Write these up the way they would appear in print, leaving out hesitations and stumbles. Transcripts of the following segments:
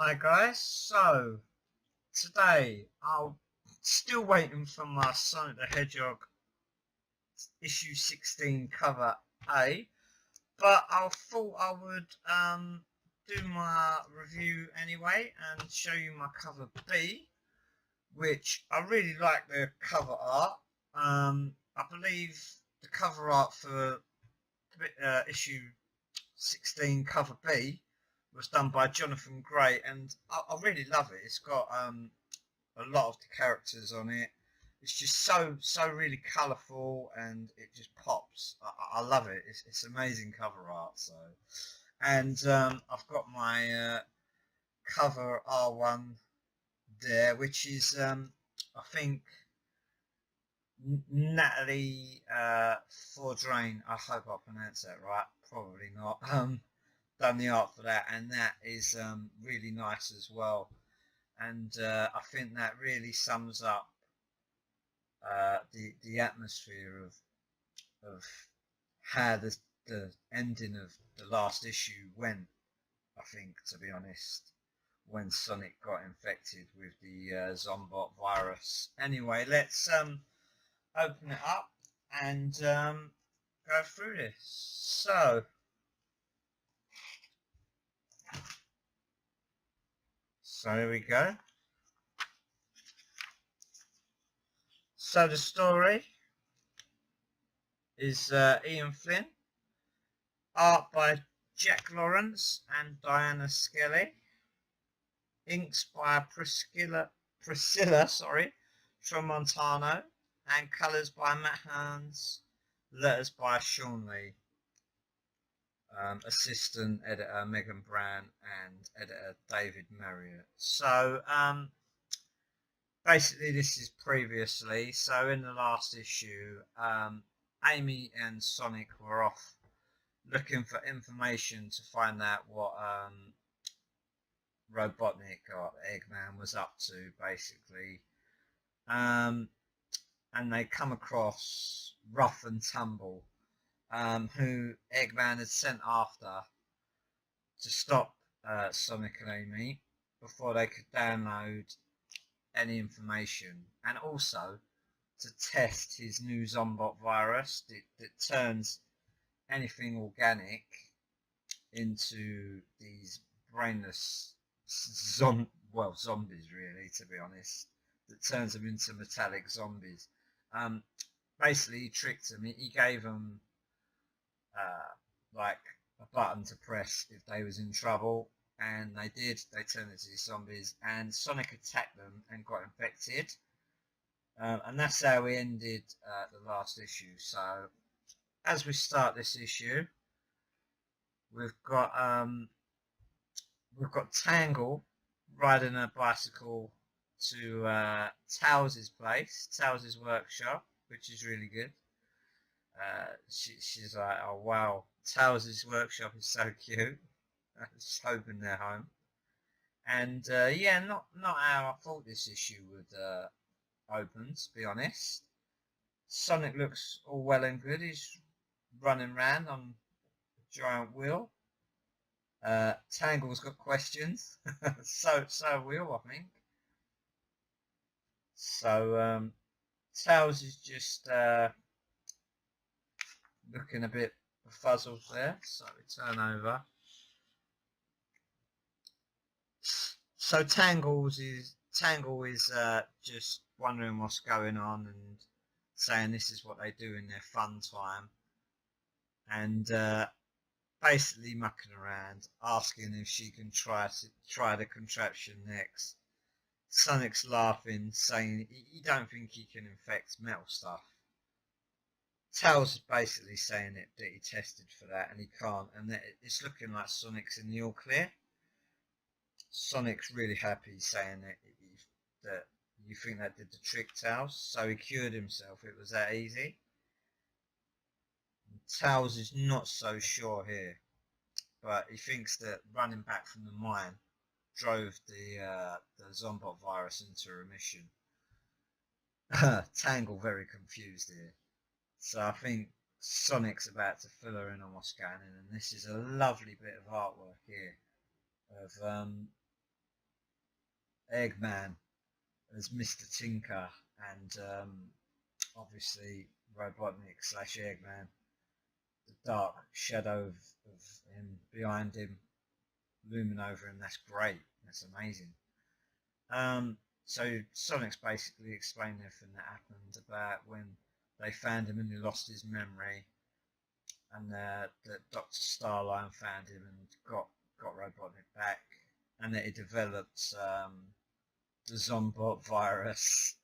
Hi guys, so today I'm still waiting for my Sonic the Hedgehog issue 16 cover A, but I thought I would do my review anyway and show you my cover B, which I really like the cover art. I believe the cover art for issue 16 cover B was done by Jonathan Gray, and I really love it. It's got a lot of the characters on it. It's just so really colourful, and it just pops. I love it. It's amazing cover art. So, and I've got my cover R1 there, which is I think Natalie Fordrain. I hope I pronounced that right. Probably not. Done the art for that, and that is really nice as well. And I think that really sums up the atmosphere of how the ending of the last issue went. I think, to be honest, when Sonic got infected with the Zombot virus. Anyway, let's open it up and go through this. So here we go. So the story is Ian Flynn, art by Jack Lawrence and Diana Skelly, inks by Priscilla Tramontano, and colours by Matt Hearns, letters by Sean Lee, assistant editor Megan Brown, and editor David Marriott. So basically this is previously. So in the last issue, Amy and Sonic were off looking for information to find out what Robotnik or Eggman was up to, basically. And they come across Rough and Tumble, who Eggman had sent after to stop Sonic and Amy before they could download any information, and also to test his new Zombot virus that turns anything organic into these brainless zombies, really, to be honest, that turns them into metallic zombies. Basically, he tricked them. He gave them like a button to press if they was in trouble, and they did. They turned into these zombies, and Sonic attacked them and got infected. And that's how we ended the last issue. So as we start this issue, we've got Tangle riding a bicycle to Tows's place, Tows's workshop, which is really good. She's like, oh wow, Tows's workshop is so cute. Just hoping they're home. And yeah, not how I thought this issue would open, to be honest. Sonic looks all well and good. He's running around on a giant wheel. Tangle's got questions. so will, I think. So Tails is just looking a bit befuddled there. So we turn over. So Tangle is just wondering what's going on and saying this is what they do in their fun time, and basically mucking around, asking if she can try the contraption next. Sonic's laughing, saying he don't think he can infect metal stuff. Tails is basically saying that he tested for that and he can't, and that it's looking like Sonic's in the all clear. Sonic's really happy, saying that you think that did the trick, Tails. So he cured himself. It was that easy. Tails is not so sure here, but he thinks that running back from the mine drove the Zombot virus into remission. Tangle very confused here. So I think Sonic's about to fill her in on what's going on, and this is a lovely bit of artwork here of Eggman as Mr. Tinker, and obviously Robotnik / Eggman, the dark shadow of him behind him, looming over him. That's great. That's amazing. So Sonic's basically explained everything that happened about when they found him and he lost his memory, and that Dr. Starline found him and got Robotnik back, and that he developed the Zombot virus.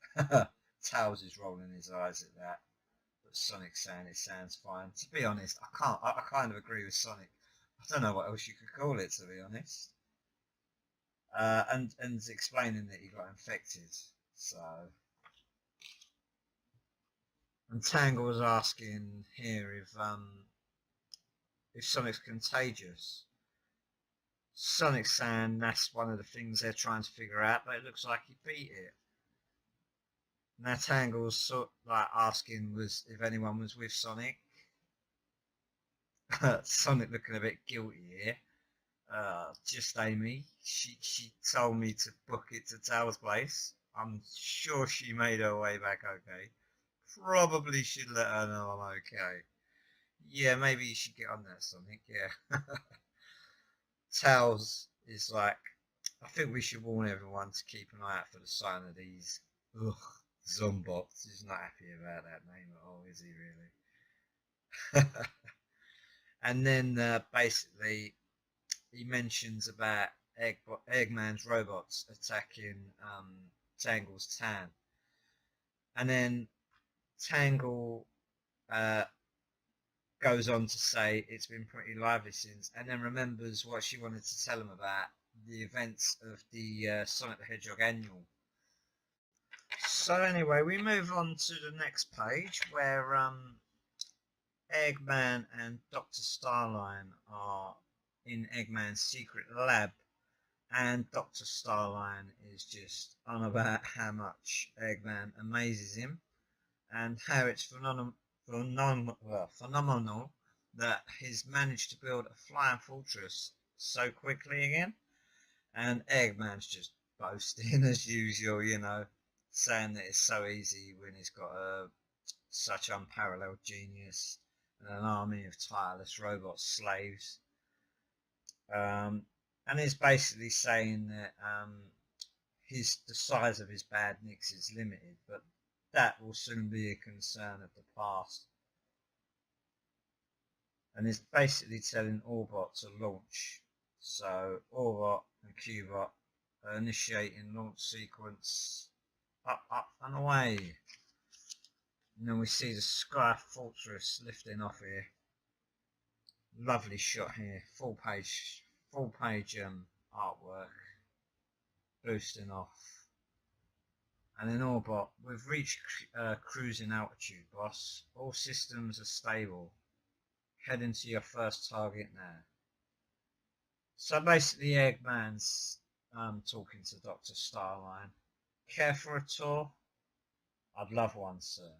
Tails is rolling his eyes at that, but Sonic's saying it sounds fine. To be honest, I can't. I kind of agree with Sonic. I don't know what else you could call it, to be honest. And explaining that he got infected. So, and Tangle was asking here if Sonic's contagious. Sonic's saying that's one of the things they're trying to figure out, but it looks like he beat it. Now Tangle's sort of like asking was if anyone was with Sonic. Sonic looking a bit guilty here. Just Amy. She told me to book it to Tails' place. I'm sure she made her way back okay. Probably should let her know I'm okay. Yeah, maybe you should get on that, Sonic. Yeah. Tails is like, I think we should warn everyone to keep an eye out for the sign of these. Ugh, Zombots. He's not happy about that name at all, is he really? And then basically he mentions about Eggman's robots attacking Tangle's town. And then Tangle goes on to say it's been pretty lively since, and then remembers what she wanted to tell him about the events of the Sonic the Hedgehog annual. So anyway, we move on to the next page where Eggman and Dr. Starline are in Eggman's secret lab, and Dr. Starline is just on about how much Eggman amazes him and how it's phenomenal that he's managed to build a flying fortress so quickly again. And Eggman's just boasting as usual, you know, saying that it's so easy when he's got such unparalleled genius and an army of tireless robot slaves. And he's basically saying that the size of his bad nicks is limited, but that will soon be a concern of the past. And he's basically telling Orbot to launch. So Orbot and Cubot are initiating launch sequence. Up and away. And then we see the Sky Fortress lifting off here. Lovely shot here. Full page artwork. Boosting off. And then Orbot, we've reached cruising altitude, boss. All systems are stable. Heading to your first target now. So basically Eggman's talking to Dr. Starline. Care for a tour? I'd love one, sir.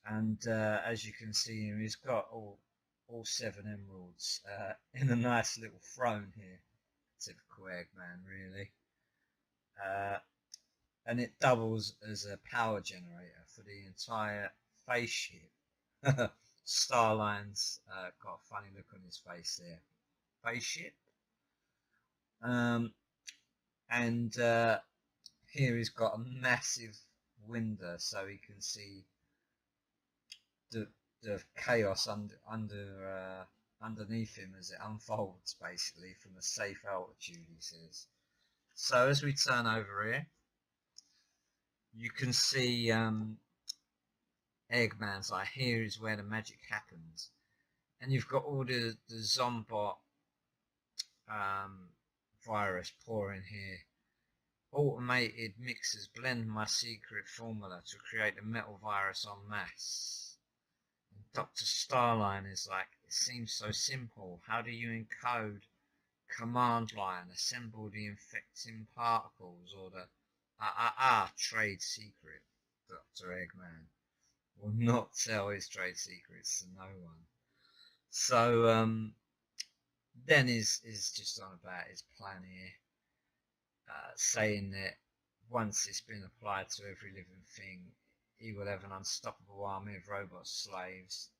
And as you can see him, he's got all 7 emeralds in a nice little throne here. Typical Eggman, really. And it doubles as a power generator for the entire spaceship. Starline's got a funny look on his face there. Spaceship. And here he's got a massive window so he can see the chaos underneath him as it unfolds, basically from a safe altitude, he says. So as we turn over here, you can see Eggman's like, here is where the magic happens, and you've got all the Zombot virus pouring here. Automated mixers blend my secret formula to create a metal virus en masse. And Dr. Starline is like, it seems so simple. How do you encode command line, assemble the infecting particles, or the trade secret? Dr. Eggman will not tell his trade secrets to no one. So then is just on about his plan here. saying that once it's been applied to every living thing, he will have an unstoppable army of robot slaves,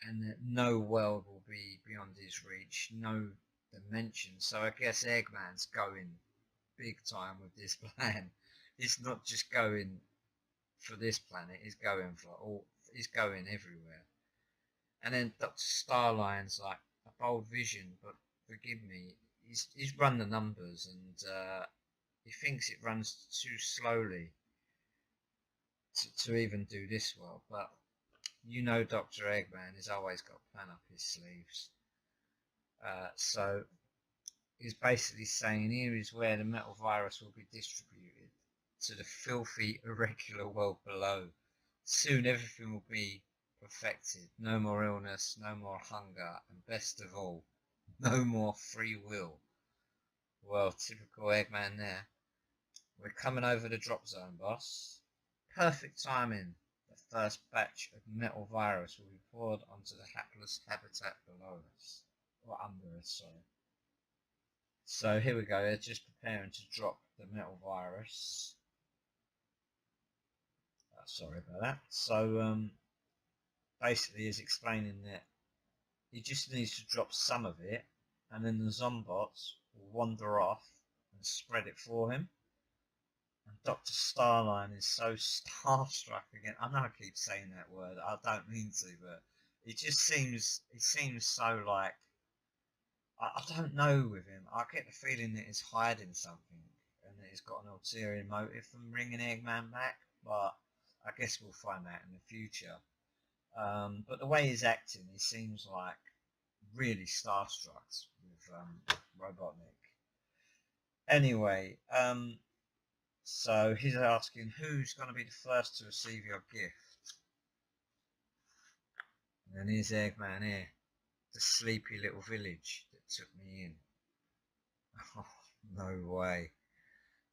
and that no world will be beyond his reach, no dimension. So I guess Eggman's going big time with this plan. He's not just going for this planet, he's going for all, he's going everywhere. And then Dr. Starline's like a bold vision, but forgive me, he's run the numbers, and he thinks it runs too slowly to even do this well. But you know, Dr. Eggman has always got a plan up his sleeves. So he's basically saying here is where the metal virus will be distributed to the filthy, irregular world below. Soon everything will be perfected. No more illness, no more hunger, and best of all, no more free will. Well, typical Eggman there. We're coming over the drop zone, boss. Perfect timing. The first batch of metal virus will be poured onto the hapless habitat below us. Or under us, sorry. So here we go, they're just preparing to drop the metal virus. Sorry about that. So basically he's explaining that he just needs to drop some of it, and then the zombots will wander off and spread it for him. And Dr. Starline is so starstruck again. I know I keep saying that word, I don't mean to, but he seems so like, I don't know with him. I get the feeling that he's hiding something and that he's got an ulterior motive from bringing Eggman back, but I guess we'll find out in the future. But the way he's acting, he seems like really starstruck with Robotnik. Anyway, so he's asking who's going to be the first to receive your gift. And then here's Eggman here, the sleepy little village that took me in. Oh, no way.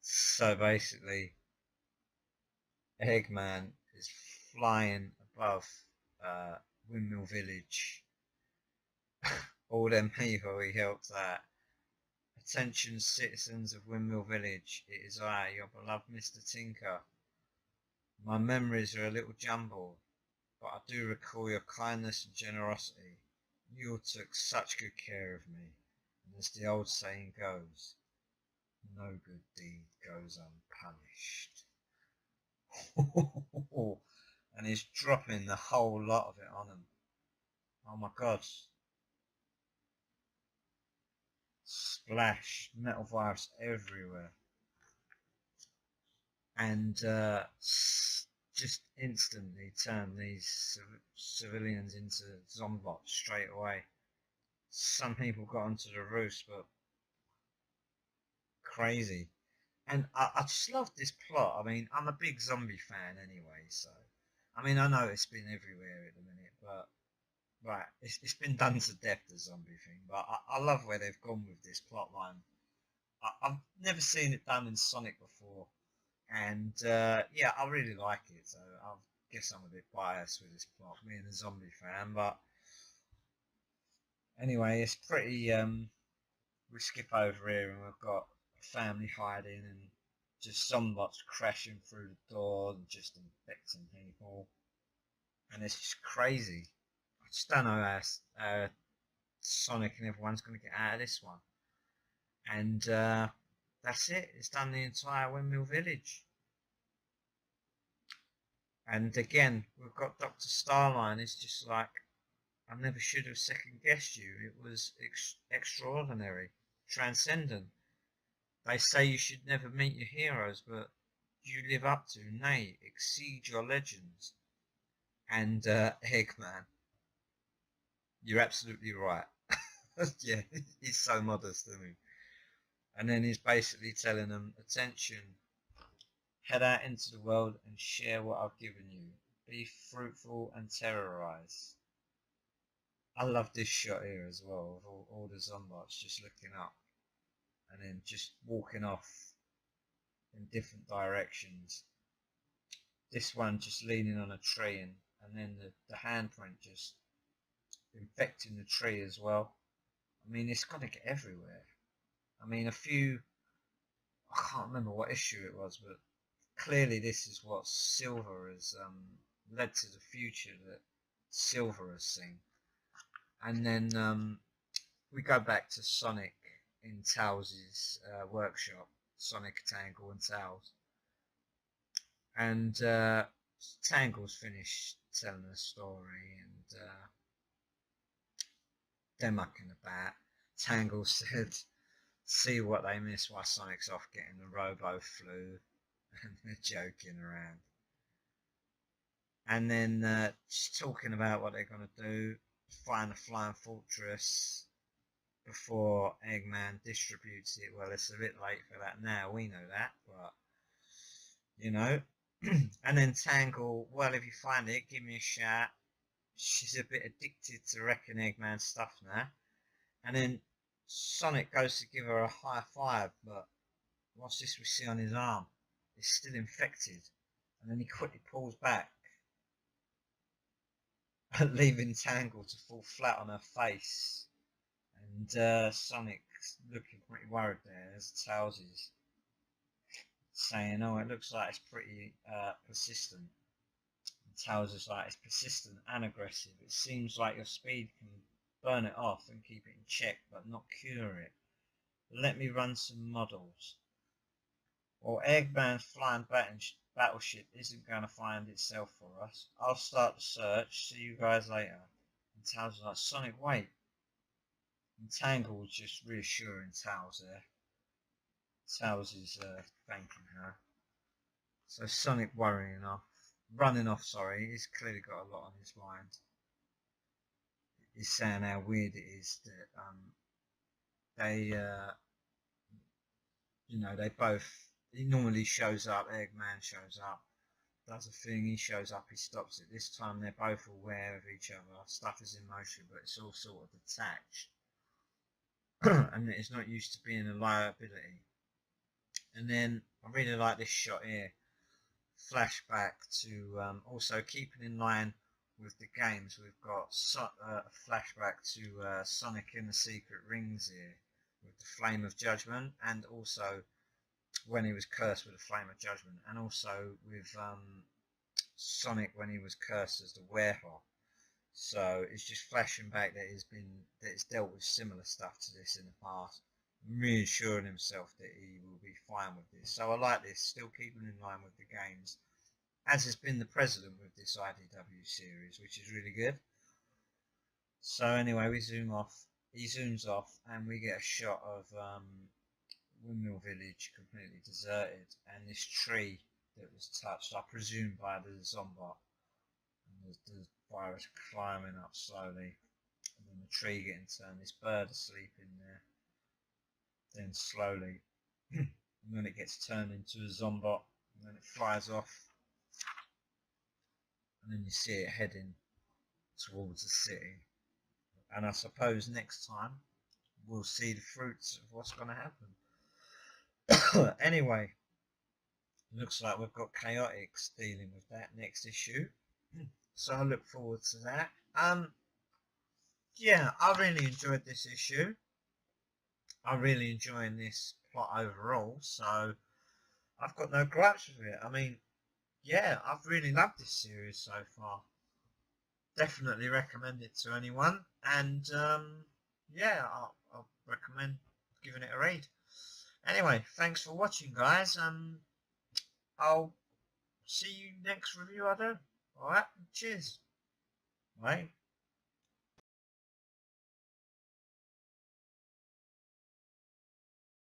So basically, Eggman is flying above Windmill Village. All them people he helped out. Attention citizens of Windmill Village, it is I, your beloved Mr. Tinker. My memories are a little jumbled, but I do recall your kindness and generosity. You all took such good care of me, and as the old saying goes, no good deed goes unpunished. And he's dropping the whole lot of it on him. Oh my god. Splash, metal virus everywhere. And just instantly turn these civilians into zombots straight away. Some people got onto the roofs, but crazy. And I just love this plot. I mean, I'm a big zombie fan anyway, so I mean, I know it's been everywhere at the minute, but right, it's been done to death, the zombie thing. But I love where they've gone with this plot line. I've never seen it done in Sonic before, and yeah, I really like it. So I guess I'm a bit biased with this plot, being a zombie fan. But anyway, it's pretty. We skip over here, and we've got a family hiding, and just zombots crashing through the door and just infecting people, and it's just crazy. I just don't know how Sonic and everyone's going to get out of this one. And that's it. It's done the entire Windmill Village. And again, we've got Dr. Starline. It's just like, I never should have second guessed you. It was extraordinary, transcendent. They say you should never meet your heroes, but you live up to, nay, exceed your legends. And Eggman, you're absolutely right. Yeah, he's so modest, isn't he? And then he's basically telling them, attention, head out into the world and share what I've given you. Be fruitful and terrorize. I love this shot here as well, of all the zombots just looking up and then just walking off in different directions. This one just leaning on a tree, and then the handprint just infecting the tree as well. I mean, it's got to get everywhere. I mean, I can't remember what issue it was, but clearly this is what Silver has led to the future that Silver has seen. And then we go back to Sonic in Tails' workshop, Sonic, Tangle and Tails. And Tangle's finished telling the story, and they're mucking about. Tangle said, see what they miss while Sonic's off getting the robo-flu, and they're joking around. And then just talking about what they're going to do, find the Flying Fortress before Eggman distributes it. Well, it's a bit late for that now, we know that, but, you know. And then Tangle, well, if you find it, give me a shout. She's a bit addicted to wrecking Eggman's stuff now. And then Sonic goes to give her a high five, but what's this we see on his arm? It's still infected. And then he quickly pulls back, leaving Tangle to fall flat on her face. And Sonic's looking pretty worried there, as Tails is saying, oh, it looks like it's pretty persistent. And Tails is like, it's persistent and aggressive. It seems like your speed can burn it off and keep it in check, but not cure it. Let me run some models. Well, Eggman's flying battleship isn't going to find itself for us. I'll start the search. See you guys later. And Tails is like, Sonic, wait. And Tangle was just reassuring Tails there. Tails is thanking her. So Sonic running off, he's clearly got a lot on his mind. He's saying how weird it is that they both, he normally shows up, Eggman shows up, does a thing, he shows up, he stops it. This time they're both aware of each other, stuff is in motion, but it's all sort of detached. And it's not used to being a liability. And then I really like this shot here. Flashback to also keeping in line with the games. We've got a flashback to Sonic in the Secret Rings here with the Flame of Judgment, and also when he was cursed with the Flame of Judgment, and also with Sonic when he was cursed as the Werehog. So it's just flashing back that it's dealt with similar stuff to this in the past, reassuring himself that he will be fine with this. So I like this, still keeping in line with the games, as has been the precedent with this IDW series, which is really good. So anyway, we zoom off, he zooms off, and we get a shot of Windmill Village completely deserted, and this tree that was touched, I presume, by the Zombot. And the virus climbing up slowly, and then the tree getting turned, this bird asleep in there, then slowly, and then it gets turned into a Zombot, and then it flies off, and then you see it heading towards the city. And I suppose next time we'll see the fruits of what's going to happen. Anyway, looks like we've got Chaotix dealing with that next issue. So I look forward to that. Yeah, I really enjoyed this issue. I'm really enjoying this plot overall, so I've got no gripes with it. I mean, yeah, I've really loved this series so far. Definitely recommend it to anyone, and yeah, I'll recommend giving it a read. Anyway, thanks for watching, guys. I'll see you next review I do. Alright, cheers. Bye.